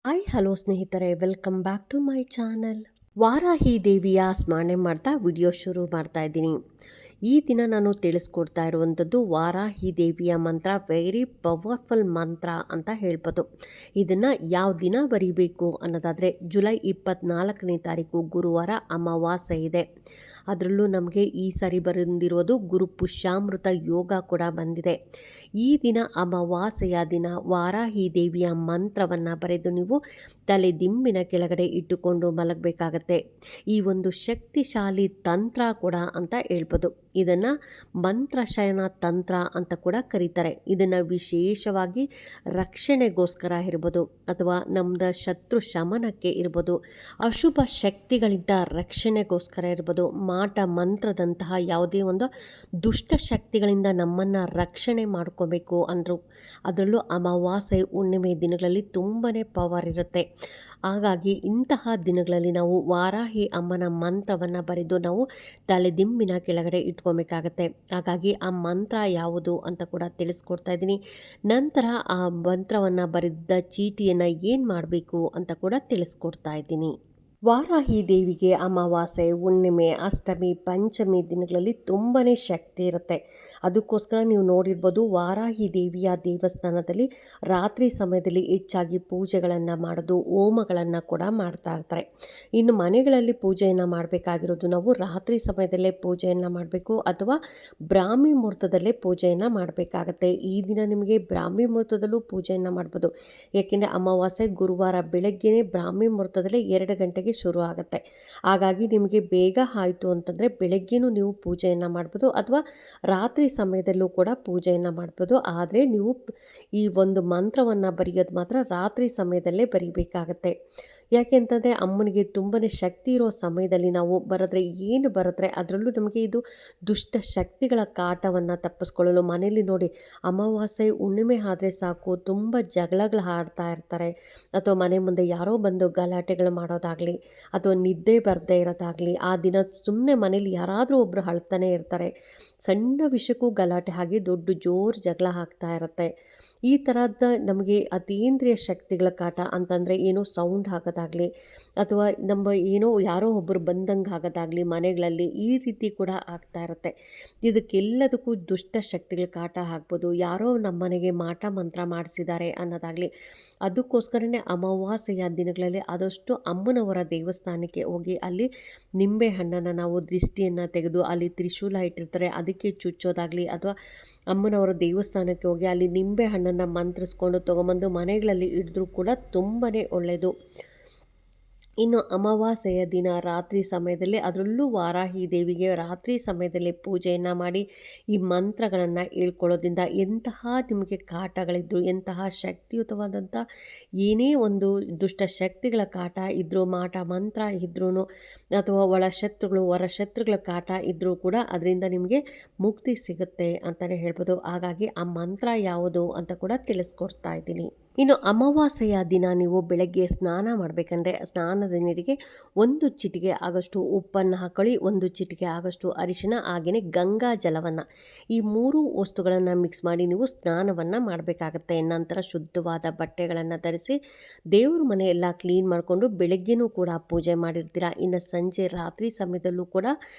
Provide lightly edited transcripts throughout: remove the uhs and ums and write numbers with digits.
Hello ಸ್ನೇಹಿತರೆ, welcome back to my channel. Varahi ದೇವಿಯ ಸ್ಮರಣೆ ಮಾಡ್ತಾ ವಿಡಿಯೋ ಶುರು ಮಾಡ್ತಾ ಇದ್ದೀನಿ. ಈ ದಿನ ನಾನು ತಿಳಿಸ್ಕೊಡ್ತಾ ಇರುವಂಥದ್ದು ವಾರಾಹಿ ದೇವಿಯ ಮಂತ್ರ. ವೆರಿ ಪವರ್ಫುಲ್ ಮಂತ್ರ ಅಂತ ಹೇಳ್ಬೋದು. ಇದನ್ನು ಯಾವ ದಿನ ಬರೀಬೇಕು ಅನ್ನೋದಾದರೆ ಜುಲೈ 24ನೇ ತಾರೀಕು ಗುರುವಾರ ಅಮಾವಾಸ್ಯೆ ಇದೆ. ಅದರಲ್ಲೂ ನಮಗೆ ಈ ಸಾರಿ ಬಂದಿರೋದು ಗುರು ಪುಷ್ಯಾಮೃತ ಯೋಗ ಕೂಡ ಬಂದಿದೆ. ಈ ದಿನ ಅಮಾವಾಸ್ಯೆಯ ದಿನ ವಾರಾಹಿ ದೇವಿಯ ಮಂತ್ರವನ್ನು ಬರೆದು ನೀವು ತಲೆ ದಿಂಬಿನ ಕೆಳಗಡೆ ಇಟ್ಟುಕೊಂಡು ಮಲಗಬೇಕಾಗತ್ತೆ. ಈ ಒಂದು ಶಕ್ತಿಶಾಲಿ ತಂತ್ರ ಕೂಡ ಅಂತ ಹೇಳ್ಬೋದು. ಇದನ್ನು ಮಂತ್ರಶಯನ ತಂತ್ರ ಅಂತ ಕೂಡ ಕರೀತಾರೆ. ಇದನ್ನು ವಿಶೇಷವಾಗಿ ರಕ್ಷಣೆಗೋಸ್ಕರ ಇರ್ಬೋದು, ಅಥವಾ ನಮ್ಮದ ಶತ್ರು ಶಮನಕ್ಕೆ ಇರ್ಬೋದು, ಅಶುಭ ಶಕ್ತಿಗಳಿಂದ ರಕ್ಷಣೆಗೋಸ್ಕರ ಇರ್ಬೋದು, ಮಾಟ ಮಂತ್ರದಂತಹ ಯಾವುದೇ ಒಂದು ದುಷ್ಟ ಶಕ್ತಿಗಳಿಂದ ನಮ್ಮನ್ನು ರಕ್ಷಣೆ ಮಾಡ್ಕೋಬೇಕು ಅಂದರು. ಅದರಲ್ಲೂ ಅಮಾವಾಸ್ಯೆ ಹುಣ್ಣಿಮೆ ದಿನಗಳಲ್ಲಿ ತುಂಬಾ ಪವರ್ ಇರುತ್ತೆ. ಹಾಗಾಗಿ ಇಂತಹ ದಿನಗಳಲ್ಲಿ ನಾವು ವಾರಾಹಿ ಅಮ್ಮನ ಮಂತ್ರವನ್ನು ಬರೆದು ನಾವು ತಲೆದಿಂಬಿನ ಕೆಳಗಡೆ ಇಟ್ಕೊಬೇಕಾಗತ್ತೆ. ಹಾಗಾಗಿ ಆ ಮಂತ್ರ ಯಾವುದು ಅಂತ ಕೂಡ ತಿಳಿಸ್ಕೊಡ್ತಾ ಇದ್ದೀನಿ. ನಂತರ ಆ ಮಂತ್ರವನ್ನು ಬರೆದ ಚೀಟಿಯನ್ನು ಏನು ಮಾಡಬೇಕು ಅಂತ ಕೂಡ ತಿಳಿಸ್ಕೊಡ್ತಾ ಇದ್ದೀನಿ. ವಾರಾಹಿ ದೇವಿಗೆ ಅಮಾವಾಸ್ಯೆ, ಹುಣ್ಣಿಮೆ, ಅಷ್ಟಮಿ, ಪಂಚಮಿ ದಿನಗಳಲ್ಲಿ ತುಂಬಾ ಶಕ್ತಿ ಇರುತ್ತೆ. ಅದಕ್ಕೋಸ್ಕರ ನೀವು ನೋಡಿರ್ಬೋದು, ವಾರಾಹಿ ದೇವಿಯ ದೇವಸ್ಥಾನದಲ್ಲಿ ರಾತ್ರಿ ಸಮಯದಲ್ಲಿ ಹೆಚ್ಚಾಗಿ ಪೂಜೆಗಳನ್ನು ಮಾಡೋದು, ಹೋಮಗಳನ್ನು ಕೂಡ ಮಾಡ್ತಾ ಇರ್ತಾರೆ. ಇನ್ನು ಮನೆಗಳಲ್ಲಿ ಪೂಜೆಯನ್ನು ಮಾಡಬೇಕಾಗಿರೋದು ನಾವು ರಾತ್ರಿ ಸಮಯದಲ್ಲೇ ಪೂಜೆಯನ್ನು ಮಾಡಬೇಕು, ಅಥವಾ ಬ್ರಾಹ್ಮಿ ಮುಹೂರ್ತದಲ್ಲೇ ಪೂಜೆಯನ್ನು ಮಾಡಬೇಕಾಗತ್ತೆ. ಈ ದಿನ ನಿಮಗೆ ಬ್ರಾಹ್ಮಿ ಮುಹೂರ್ತದಲ್ಲೂ ಪೂಜೆಯನ್ನು ಮಾಡ್ಬೋದು. ಏಕೆಂದರೆ ಅಮಾವಾಸ್ಯೆ ಗುರುವಾರ ಬೆಳಗ್ಗೆನೇ ಬ್ರಾಹ್ಮಿ ಮುಹೂರ್ತದಲ್ಲೇ 2 ಗಂಟೆಗೆ ಶುರು ಆಗುತ್ತೆ. ಹಾಗಾಗಿ ನಿಮಗೆ ಬೇಗ ಆಯಿತು ಅಂತಂದರೆ ಬೆಳಗ್ಗೆನೂ ನೀವು ಪೂಜೆಯನ್ನು ಮಾಡ್ಬೋದು, ಅಥವಾ ರಾತ್ರಿ ಸಮಯದಲ್ಲೂ ಕೂಡ ಪೂಜೆಯನ್ನು ಮಾಡ್ಬೋದು. ಆದರೆ ನೀವು ಈ ಒಂದು ಮಂತ್ರವನ್ನು ಬರೆಯೋದು ಮಾತ್ರ ರಾತ್ರಿ ಸಮಯದಲ್ಲೇ ಬರೀಬೇಕಾಗತ್ತೆ. ಯಾಕೆ ಅಂತಂದರೆ ಅಮ್ಮನಿಗೆ ತುಂಬಾ ಶಕ್ತಿ ಇರೋ ಸಮಯದಲ್ಲಿ ನಾವು ಬರೆದ್ರೆ ಏನು ಬರೆದ್ರೆ ಅದರಲ್ಲೂ ನಮಗೆ ಇದು ದುಷ್ಟ ಶಕ್ತಿಗಳ ಕಾಟವನ್ನು ತಪ್ಪಿಸ್ಕೊಳ್ಳಲು. ಮನೆಯಲ್ಲಿ ನೋಡಿ, ಅಮಾವಾಸ್ಯೆ ಹುಣ್ಣಿಮೆ ಆದರೆ ಸಾಕು ತುಂಬ ಜಗಳಗಳು ಆಡ್ತಾ ಇರ್ತಾರೆ, ಅಥವಾ ಮನೆ ಮುಂದೆ ಯಾರೋ ಬಂದು ಗಲಾಟೆಗಳು ಮಾಡೋದಾಗಲಿ, ಅಥವಾ ನಿದ್ದೆ ಬರದೇ ಇರೋದಾಗಲಿ, ಆ ದಿನ ಸುಮ್ಮನೆ ಮನೇಲಿ ಯಾರಾದರೂ ಒಬ್ಬರು ಅಳ್ತಾನೆ ಇರ್ತಾರೆ. ಸಣ್ಣ ವಿಷಯಕ್ಕೂ ಗಲಾಟೆ ಆಗಿ ದೊಡ್ಡ ಜೋರು ಜಗಳ ಆಗ್ತಾ ಇರುತ್ತೆ. ಈ ಥರದ ನಮಗೆ ಅತೀಂದ್ರಿಯ ಶಕ್ತಿಗಳ ಕಾಟ ಅಂತಂದರೆ ಏನೋ ಸೌಂಡ್ ಆಗೋದಾಗಲಿ, ಅಥವಾ ನಮ್ಮ ಏನೋ ಯಾರೋ ಒಬ್ಬರು ಬಂದಂಗೆ ಆಗೋದಾಗಲಿ ಮನೆಗಳಲ್ಲಿ, ಈ ರೀತಿ ಕೂಡ ಆಗ್ತಾ ಇರುತ್ತೆ. ಇದಕ್ಕೆಲ್ಲದಕ್ಕೂ ದುಷ್ಟ ಶಕ್ತಿಗಳ ಕಾಟ ಆಗ್ಬೋದು, ಯಾರೋ ನಮ್ಮ ಮನೆಗೆ ಮಾಟ ಮಂತ್ರ ಮಾಡಿಸಿದ್ದಾರೆ ಅನ್ನೋದಾಗಲಿ. ಅದಕ್ಕೋಸ್ಕರನೇ ಅಮಾವಾಸ್ಯೆಯ ದಿನಗಳಲ್ಲಿ ಆದಷ್ಟು ಅಮ್ಮನವರ ದೇವಸ್ಥಾನಕ್ಕೆ ಹೋಗಿ ಅಲ್ಲಿ ನಿಂಬೆ ಹಣ್ಣನ್ನು ನಾವು ದೃಷ್ಟಿಯನ್ನು ತೆಗೆದು ಅಲ್ಲಿ ತ್ರಿಶೂಲ ಇಟ್ಟಿರ್ತಾರೆ ಅದಕ್ಕೆ ಚುಚ್ಚೋದಾಗಲಿ, ಅಥವಾ ಅಮ್ಮನವರ ದೇವಸ್ಥಾನಕ್ಕೆ ಹೋಗಿ ಅಲ್ಲಿ ನಿಂಬೆ ಹಣ್ಣನ್ನು ಮಂತ್ರಿಸ್ಕೊಂಡು ತೊಗೊಂಬಂದು ಮನೆಗಳಲ್ಲಿ ಇಡಿದ್ರೂ ಕೂಡ ತುಂಬಾ ಒಳ್ಳೆಯದು. ಇನ್ನು ಅಮಾವಾಸ್ಯೆಯ ದಿನ ರಾತ್ರಿ ಸಮಯದಲ್ಲಿ, ಅದರಲ್ಲೂ ವಾರಾಹಿ ದೇವಿಗೆ ರಾತ್ರಿ ಸಮಯದಲ್ಲಿ ಪೂಜೆಯನ್ನು ಮಾಡಿ ಈ ಮಂತ್ರಗಳನ್ನು ಹೇಳ್ಕೊಳ್ಳೋದ್ರಿಂದ ಎಂತಹ ನಿಮಗೆ ಕಾಟಗಳಿದ್ರು, ಎಂತಹ ಶಕ್ತಿಯುತವಾದಂಥ ಏನೇ ಒಂದು ದುಷ್ಟ ಶಕ್ತಿಗಳ ಕಾಟ ಇದ್ದರೂ, ಮಾಟ ಮಂತ್ರ ಇದ್ರೂ, ಅಥವಾ ಒಳ ಶತ್ರುಗಳು ಹೊರ ಶತ್ರುಗಳ ಕಾಟ ಇದ್ದರೂ ಕೂಡ ಅದರಿಂದ ನಿಮಗೆ ಮುಕ್ತಿ ಸಿಗುತ್ತೆ ಅಂತಲೇ ಹೇಳ್ಬೋದು. ಹಾಗಾಗಿ ಆ ಮಂತ್ರ ಯಾವುದು ಅಂತ ಕೂಡ ತಿಳಿಸ್ಕೊಡ್ತಾ ಇದ್ದೀನಿ. ಇನ್ನು ಅಮಾವಾಸ್ಯೆಯ ದಿನ ನೀವು ಬೆಳಗ್ಗೆ ಸ್ನಾನ ಮಾಡಬೇಕಂದ್ರೆ ಸ್ನಾನದ ನೀರಿಗೆ 1 ಚಿಟಿಕೆ ಆಗಷ್ಟು ಉಪ್ಪನ್ನು ಹಾಕೊಳ್ಳಿ, 1 ಚಿಟಿಕೆ ಆಗಷ್ಟು ಅರಿಶಿನ, ಹಾಗೆಯೇ ಗಂಗಾ ಜಲವನ್ನು, ಈ 3 ವಸ್ತುಗಳನ್ನು ಮಿಕ್ಸ್ ಮಾಡಿ ನೀವು ಸ್ನಾನವನ್ನು ಮಾಡಬೇಕಾಗತ್ತೆ. ನಂತರ ಶುದ್ಧವಾದ ಬಟ್ಟೆಗಳನ್ನು ಧರಿಸಿ ದೇವ್ರ ಮನೆ ಎಲ್ಲ ಕ್ಲೀನ್ ಮಾಡಿಕೊಂಡು ಬೆಳಗ್ಗೆನೂ ಕೂಡ ಪೂಜೆ ಮಾಡಿರ್ತೀರ. ಇನ್ನು ಸಂಜೆ ರಾತ್ರಿ ಸಮಯದಲ್ಲೂ ಕೂಡ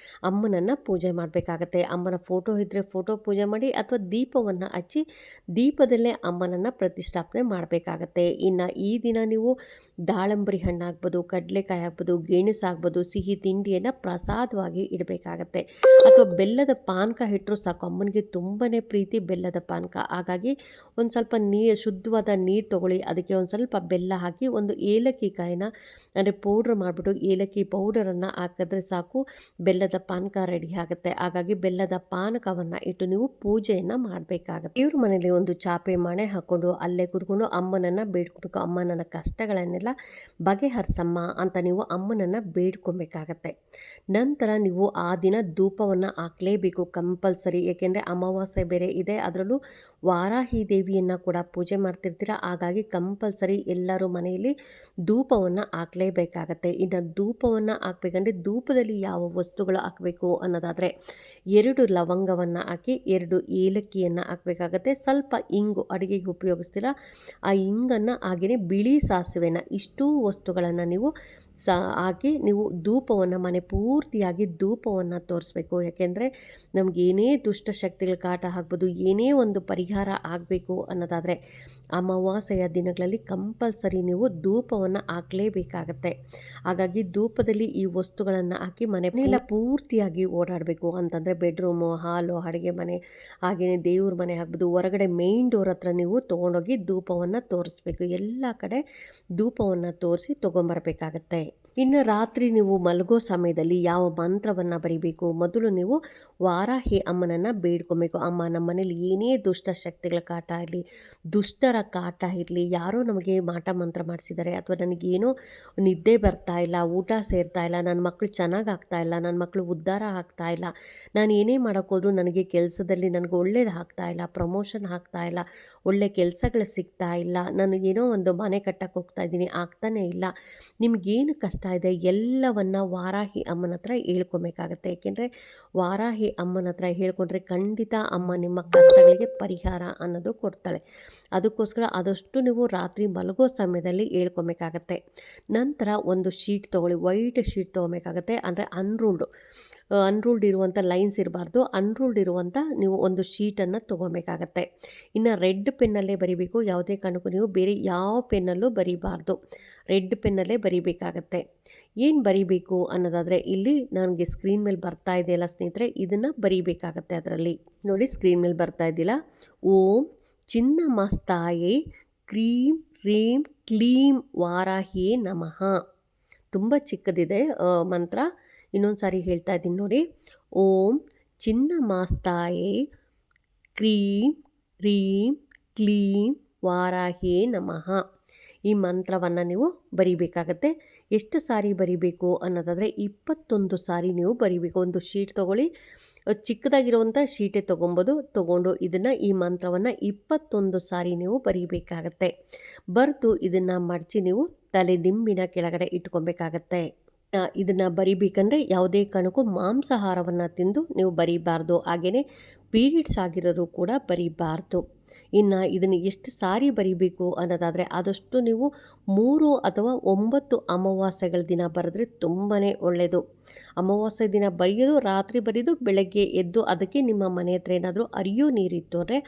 ಅಮ್ಮನನ್ನು ಪೂಜೆ ಮಾಡಬೇಕಾಗತ್ತೆ. ಅಮ್ಮನ ಫೋಟೋ ಇದ್ದರೆ ಫೋಟೋ ಪೂಜೆ ಮಾಡಿ, ಅಥವಾ ದೀಪವನ್ನು ಹಚ್ಚಿ ದೀಪದಲ್ಲೇ ಅಮ್ಮನನ್ನು ಪ್ರತಿಷ್ಠಾಪನೆ ಮಾಡಬೇಕಾಗತ್ತೆ. ಇನ್ನು ಈ ದಿನ ನೀವು ದಾಳಂಬರಿ ಹಣ್ಣು ಆಗ್ಬೋದು, ಕಡಲೆಕಾಯಿ ಆಗ್ಬೋದು, ಗೆಣಸು ಆಗ್ಬೋದು, ಸಿಹಿ ತಿಂಡಿಯನ್ನು ಪ್ರಸಾದವಾಗಿ ಇಡಬೇಕಾಗತ್ತೆ. ಅಥವಾ ಬೆಲ್ಲದ ಪಾನಕ ಇಟ್ಟರು ಸಾಕು, ಅಮ್ಮನಿಗೆ ತುಂಬಾ ಪ್ರೀತಿ ಬೆಲ್ಲದ ಪಾನಕ. ಹಾಗಾಗಿ ಒಂದು ಸ್ವಲ್ಪ ಶುದ್ಧವಾದ ನೀರು ತೊಗೊಳ್ಳಿ, ಅದಕ್ಕೆ ಒಂದು ಸ್ವಲ್ಪ ಬೆಲ್ಲ ಹಾಕಿ, ಒಂದು ಏಲಕ್ಕಿ ಕಾಯಿನ ಅಂದರೆ ಪೌಡ್ರ್ ಮಾಡಿಬಿಟ್ಟು ಏಲಕ್ಕಿ ಪೌಡರನ್ನು ಹಾಕಿದ್ರೆ ಸಾಕು, ಬೆಲ್ಲದ ಪಾನಕ ರೆಡಿ ಆಗುತ್ತೆ. ಹಾಗಾಗಿ ಬೆಲ್ಲದ ಪಾನಕವನ್ನು ಇಟ್ಟು ನೀವು ಪೂಜೆಯನ್ನು ಮಾಡಬೇಕಾಗತ್ತೆ. ಇವ್ರ ಮನೇಲಿ ಒಂದು ಚಾಪೆ ಮಣೆ ಹಾಕ್ಕೊಂಡು ಅಲ್ಲೇ ಕೂತ್ಕೊಂಡು ಅಮ್ಮನನ್ನು ಬೇಡ್ಕೊಬೇಕು. ಅಮ್ಮ ನನ್ನ ಕಷ್ಟಗಳನ್ನೆಲ್ಲ ಬಗೆಹರಿಸಮ್ಮ ಅಂತ ನೀವು ಅಮ್ಮನನ್ನು ಬೇಡ್ಕೊಬೇಕಾಗತ್ತೆ. ನಂತರ ನೀವು ಆ ದಿನ ಧೂಪವನ್ನು ಹಾಕಲೇಬೇಕು ಕಂಪಲ್ಸರಿ. ಏಕೆಂದರೆ ಅಮಾವಾಸ್ಯೆ ಬೇರೆ ಇದೆ, ಅದರಲ್ಲೂ ವಾರಾಹಿ ದೇವಿಯನ್ನು ಕೂಡ ಪೂಜೆ ಮಾಡ್ತಿರ್ತೀರ. ಹಾಗಾಗಿ ಕಂಪಲ್ಸರಿ ಎಲ್ಲರೂ ಮನೆಯಲ್ಲಿ ಧೂಪವನ್ನು ಹಾಕಲೇಬೇಕಾಗತ್ತೆ. ಇನ್ನು ಧೂಪವನ್ನು ಹಾಕಬೇಕಂದ್ರೆ ಧೂಪದಲ್ಲಿ ಯಾವ ವಸ್ತುಗಳು ಹಾಕಬೇಕು ಅನ್ನೋದಾದರೆ 2 ಲವಂಗವನ್ನು ಹಾಕಿ, 2 ಏಲಕ್ಕಿಯನ್ನು ಹಾಕಬೇಕಾಗತ್ತೆ. ಸ್ವಲ್ಪ ಇಂಗು ಅಡುಗೆಗೆ ಉಪಯೋಗಿಸ್ತೀರ ಆ ಇಂಗನ್ನು ಹಾಗೆಯೇ ಬಿಳಿ ಸಾಸಿವೆನ ಇಷ್ಟೂ ವಸ್ತುಗಳನ್ನು ನೀವು ಹಾಕಿ ನೀವು ಧೂಪವನ್ನು ಮನೆ ಪೂರ್ತಿಯಾಗಿ ಧೂಪವನ್ನು ತೋರಿಸ್ಬೇಕು. ಯಾಕೆಂದರೆ ನಮಗೇನೇ ದುಷ್ಟಶಕ್ತಿಗಳ ಕಾಟ ಆಗ್ಬೋದು, ಏನೇ ಒಂದು ಪರಿಹಾರ ಆಗಬೇಕು ಅನ್ನೋದಾದರೆ ಅಮಾವಾಸ್ಯೆಯ ದಿನಗಳಲ್ಲಿ ಕಂಪಲ್ಸರಿ ನೀವು ಧೂಪವನ್ನು ಹಾಕಲೇಬೇಕಾಗತ್ತೆ. ಹಾಗಾಗಿ ಧೂಪದಲ್ಲಿ ಈ ವಸ್ತುಗಳನ್ನು ಹಾಕಿ ಮನೆಯೆಲ್ಲ ಪೂರ್ತಿಯಾಗಿ ಓಡಾಡಬೇಕು. ಅಂತಂದರೆ ಬೆಡ್ರೂಮು, ಹಾಲು, ಅಡುಗೆ ಮನೆ, ಹಾಗೆಯೇ ದೇವ್ರ ಮನೆ ಆಗ್ಬೋದು, ಹೊರಗಡೆ ಮೇಯ್ನ್ ಡೋರ್ ಹತ್ರ ನೀವು ತೊಗೊಂಡೋಗಿ ಧೂಪವನ್ನು ತೋರಿಸ್ಬೇಕು. ಎಲ್ಲ ಕಡೆ ಧೂಪವನ್ನು ತೋರಿಸಿ ತೊಗೊಂಬರ್ಬೇಕಾಗತ್ತೆ. ಇನ್ನು ರಾತ್ರಿ ನೀವು ಮಲಗೋ ಸಮಯದಲ್ಲಿ ಯಾವ ಮಂತ್ರವನ್ನು ಬರಿಬೇಕು, ಮೊದಲು ನೀವು ವಾರಾಹಿ ಅಮ್ಮನನ್ನು ಬೇಡ್ಕೊಬೇಕು. ಅಮ್ಮ, ನಮ್ಮ ಮನೇಲಿ ಏನೇ ದುಷ್ಟ ಶಕ್ತಿಗಳ ಕಾಟ ಇರಲಿ, ದುಷ್ಟರ ಕಾಟ ಇರಲಿ, ಯಾರೋ ನಮಗೆ ಮಾಟ ಮಂತ್ರ ಮಾಡಿಸಿದ್ದಾರೆ, ಅಥವಾ ನನಗೇನೋ ನಿದ್ದೆ ಬರ್ತಾ ಇಲ್ಲ, ಊಟ ಸೇರ್ತಾ ಇಲ್ಲ, ನನ್ನ ಮಕ್ಕಳು ಚೆನ್ನಾಗಿ ಆಗ್ತಾ ಇಲ್ಲ, ನನ್ನ ಮಕ್ಕಳು ಉದ್ಧಾರ ಆಗ್ತಾ ಇಲ್ಲ, ನಾನು ಏನೇ ಮಾಡೋಕ್ಕೋದ್ರೂ ನನಗೆ ಕೆಲಸದಲ್ಲಿ ನನಗೆ ಒಳ್ಳೇದು ಆಗ್ತಾ ಇಲ್ಲ, ಪ್ರಮೋಷನ್ ಆಗ್ತಾ ಇಲ್ಲ, ಒಳ್ಳೆ ಕೆಲಸಗಳು ಸಿಗ್ತಾ ಇಲ್ಲ, ನಾನು ಏನೋ ಒಂದು ಮನೆ ಕಟ್ಟಕ್ಕೆ ಹೋಗ್ತಾ ಇದ್ದೀನಿ, ಆಗ್ತಾನೇ ಇಲ್ಲ, ನಿಮಗೇನು ಕಷ್ಟ ಇದೆ ಎಲ್ಲವನ್ನು ವಾರಾಹಿ ಅಮ್ಮನ ಹತ್ರ ಹೇಳ್ಕೊಬೇಕಾಗತ್ತೆ. ಏಕೆಂದರೆ ವಾರಾಹಿ ಅಮ್ಮನ ಹತ್ರ ಹೇಳ್ಕೊಂಡ್ರೆ ಖಂಡಿತ ಅಮ್ಮ ನಿಮ್ಮ ಕಷ್ಟಗಳಿಗೆ ಪರಿಹಾರ ಅನ್ನೋದು ಕೊಡ್ತಾಳೆ. ಅದಕ್ಕೋಸ್ಕರ ಆದಷ್ಟು ನೀವು ರಾತ್ರಿ ಮಲಗೋ ಸಮಯದಲ್ಲಿ ಹೇಳ್ಕೊಬೇಕಾಗತ್ತೆ. ನಂತರ ಒಂದು ಶೀಟ್ ತೊಗೊಳ್ಳಿ, ವೈಟ್ ಶೀಟ್ ತೊಗೊಬೇಕಾಗತ್ತೆ. ಅಂದರೆ ಅನ್ರೂಲ್ಡ್ ಇರುವಂಥ ಲೈನ್ಸ್ ಇರಬಾರ್ದು, ಅನ್ರೂಲ್ಡ್ ಇರುವಂಥ ನೀವು ಒಂದು ಶೀಟನ್ನು ತೊಗೊಬೇಕಾಗತ್ತೆ. ಇನ್ನು ರೆಡ್ ಪೆನ್ನಲ್ಲೇ ಬರಿಬೇಕು. ಯಾವುದೇ ಕಾರಣಕ್ಕೂ ನೀವು ಬೇರೆ ಯಾವ ಪೆನ್ನಲ್ಲೂ ಬರಿಬಾರ್ದು, ರೆಡ್ ಪೆನ್ನಲ್ಲೇ ಬರಿಬೇಕಾಗತ್ತೆ. ಏನು ಬರಿಬೇಕು ಅನ್ನೋದಾದರೆ ಇಲ್ಲಿ ನನಗೆ ಸ್ಕ್ರೀನ್ ಮೇಲೆ ಬರ್ತಾ ಇದೆಯಲ್ಲ ಸ್ನೇಹಿತರೆ, ಇದನ್ನು ಬರಿಬೇಕಾಗತ್ತೆ. ಅದರಲ್ಲಿ ನೋಡಿ, ಸ್ಕ್ರೀನ್ ಮೇಲೆ ಬರ್ತಾ ಇದ್ದಿಲ್ಲ, ಓಂ ಚಿನ್ನಮಸ್ತಾಯೇ ಕ್ರೀಂ ರೀಂ ಕ್ಲೀಂ ವಾರಾಹಿಯೇ ನಮಃ. ತುಂಬ ಚಿಕ್ಕದಿದೆ ಮಂತ್ರ, ಇನ್ನೊಂದು ಸಾರಿ ಹೇಳ್ತಾ ಇದ್ದೀನಿ ನೋಡಿ. ಓಂ ಚಿನ್ನಮಸ್ತಾಯೇ ಕ್ರೀಂ ರೀಂ ಕ್ಲೀಂ ವಾರಾಹಿಯೇ ನಮಃ. ಈ ಮಂತ್ರವನ್ನು ನೀವು ಬರಿಬೇಕಾಗತ್ತೆ. ಎಷ್ಟು ಸಾರಿ ಬರಿಬೇಕು ಅನ್ನೋದಾದರೆ 21 ಸಾರಿ ನೀವು ಬರಿಬೇಕು. ಒಂದು ಶೀಟ್ ತೊಗೊಳ್ಳಿ, ಚಿಕ್ಕದಾಗಿರುವಂಥ ಶೀಟೇ ತೊಗೊಂಡು ಈ ಮಂತ್ರವನ್ನು 21 ಸಾರಿ ನೀವು ಬರಿಬೇಕಾಗತ್ತೆ. ಬರೆದು ಇದನ್ನು ಮಡಚಿ ನೀವು ತಲೆ ದಿಂಬಿನ ಕೆಳಗಡೆ ಇಟ್ಕೊಬೇಕಾಗತ್ತೆ. ಇದನ್ನು ಬರಿಬೇಕಂದ್ರೆ ಯಾವುದೇ ಕಾರಣಕ್ಕೂ ಮಾಂಸಾಹಾರವನ್ನು ತಿಂದು ನೀವು ಬರಿಬಾರ್ದು. ಹಾಗೆಯೇ ಪೀರಿಯಡ್ಸ್ ಆಗಿರೋರು ಕೂಡ ಬರಿಬಾರ್ದು. ಇನ್ನು ಇದನ್ನು ಎಷ್ಟು ಸಾರಿ ಬರಿಬೇಕು ಅನ್ನೋದಾದರೆ ಆದಷ್ಟು ನೀವು 3 ಅಥವಾ 9 ಅಮಾವಾಸ್ಯೆಗಳ ದಿನ ಬರೆದ್ರೆ ತುಂಬಾ ಒಳ್ಳೆಯದು. ಅಮಾವಾಸ್ಯೆ ದಿನ ಬರೆಯೋದು, ರಾತ್ರಿ ಬರೆಯೋದು, ಬೆಳಗ್ಗೆ ಎದ್ದು ಅದಕ್ಕೆ ನಿಮ್ಮ ಮನೆ ಹತ್ರ ಏನಾದರೂ ಅರಿಯೋ ನೀರಿತ್ತು ಅಂದರೆ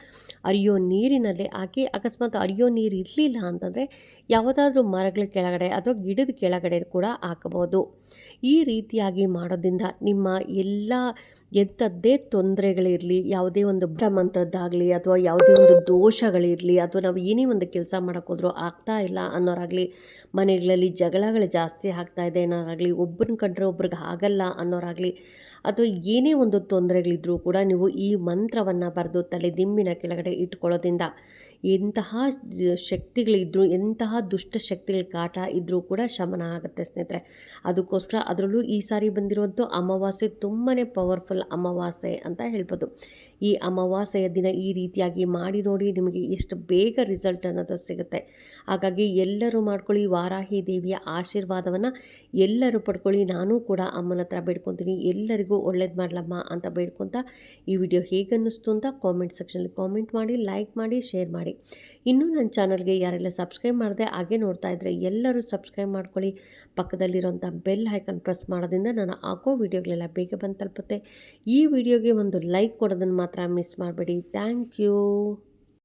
ಅರಿಯೋ ನೀರಿನಲ್ಲೇ ಹಾಕಿ, ಅಕಸ್ಮಾತ್ ಅರಿಯೋ ನೀರು ಇರಲಿಲ್ಲ ಅಂತಂದರೆ ಯಾವುದಾದ್ರೂ ಮರಗಳ ಕೆಳಗಡೆ ಅಥವಾ ಗಿಡದ ಕೆಳಗಡೆ ಕೂಡ ಹಾಕಬಹುದು. ಈ ರೀತಿಯಾಗಿ ಮಾಡೋದ್ರಿಂದ ನಿಮ್ಮ ಎಲ್ಲ ಎಂಥದ್ದೇ ತೊಂದರೆಗಳಿರಲಿ, ಯಾವುದೇ ಒಂದು ಮಂತ್ರದ್ದಾಗಲಿ ಅಥವಾ ಯಾವುದೇ ಒಂದು ದೋಷಗಳಿರಲಿ, ಅಥವಾ ನಾವು ಏನೇ ಒಂದು ಕೆಲಸ ಮಾಡೋಕ್ಕೋದ್ರೂ ಆಗ್ತಾ ಇಲ್ಲ ಅನ್ನೋರಾಗಲಿ, ಮನೆಗಳಲ್ಲಿ ಜಗಳಗಳು ಜಾಸ್ತಿ ಆಗ್ತಾ ಇದೆ ಅನ್ನೋರಾಗಲಿ, ಒಬ್ಬರನ್ನ ಕಂಡ್ರೆ ಒಬ್ರಿಗೆ ಆಗಲ್ಲ ಅನ್ನೋರಾಗಲಿ, ಅಥವಾ ಏನೇ ಒಂದು ತೊಂದರೆಗಳಿದ್ರೂ ಕೂಡ ನೀವು ಈ ಮಂತ್ರವನ್ನು ಬರೆದು ತಲೆ ದಿಂಬಿನ ಕೆಳಗಡೆ ಇಟ್ಕೊಳ್ಳೋದ್ರಿಂದ ಎಂತಹ ಶಕ್ತಿಗಳಿದ್ರೂ, ಎಂತಹ ದುಷ್ಟ ಶಕ್ತಿಗಳ ಕಾಟ ಇದ್ದರೂ ಕೂಡ ಶಮನ ಆಗುತ್ತೆ ಸ್ನೇಹಿತರೆ. ಅದಕ್ಕೋಸ್ಕರ ಅದರಲ್ಲೂ ಈ ಸಾರಿ ಬಂದಿರುವಂಥ ಅಮಾವಾಸ್ಯೆ ತುಂಬಾ ಪವರ್ಫುಲ್ ಅಮಾವಾಸ್ಯೆ ಅಂತ ಹೇಳ್ಬೋದು. ಈ ಅಮಾವಾಸ್ಯೆಯ ದಿನ ಈ ರೀತಿಯಾಗಿ ಮಾಡಿ ನೋಡಿ, ನಿಮಗೆ ಎಷ್ಟು ಬೇಗ ರಿಸಲ್ಟ್ ಅನ್ನೋದು ಸಿಗುತ್ತೆ. ಹಾಗಾಗಿ ಎಲ್ಲರೂ ಮಾಡ್ಕೊಳ್ಳಿ. ವಾರಾಹಿ ದೇವಿಯ ಆಶೀರ್ವಾದವನ್ನು ಎಲ್ಲರೂ ಪಡ್ಕೊಳ್ಳಿ. ನಾನು ಕೂಡ ಅಮ್ಮನ ಹತ್ರ ಬೇಡ್ಕೊತೀನಿ, ಎಲ್ಲರಿಗೂ ಒಳ್ಳೇದು ಮಾಡಲಮ್ಮ ಅಂತ ಬೇಡ್ಕೊತ ಈ ವಿಡಿಯೋ ಹೇಗನ್ನಿಸ್ತು ಅಂತ ಕಾಮೆಂಟ್ ಸೆಕ್ಷನಲ್ಲಿ ಕಾಮೆಂಟ್ ಮಾಡಿ, ಲೈಕ್ ಮಾಡಿ, ಶೇರ್ ಮಾಡಿ. ಇನ್ನೂ ನನ್ನ ಚಾನಲ್ಗೆ ಯಾರೆಲ್ಲ ಸಬ್ಸ್ಕ್ರೈಬ್ ಮಾಡಿದೆ ಹಾಗೆ ನೋಡ್ತಾ ಇದ್ದರೆ ಎಲ್ಲರೂ ಸಬ್ಸ್ಕ್ರೈಬ್ ಮಾಡ್ಕೊಳ್ಳಿ. ಪಕ್ಕದಲ್ಲಿರೋಂಥ ಬೆಲ್ ಐಕನ್ ಪ್ರೆಸ್ ಮಾಡೋದ್ರಿಂದ ನಾನು ಹಾಕೋ ವಿಡಿಯೋಗಳೆಲ್ಲ ಬೇಗ ಬಂದು ತಲುಪುತ್ತೆ. ಈ ವಿಡಿಯೋಗೆ ಒಂದು ಲೈಕ್ ಕೊಡೋದನ್ನು ಮಾತ್ರ ಮಿಸ್ ಮಾಡಬೇಡಿ. Thank you.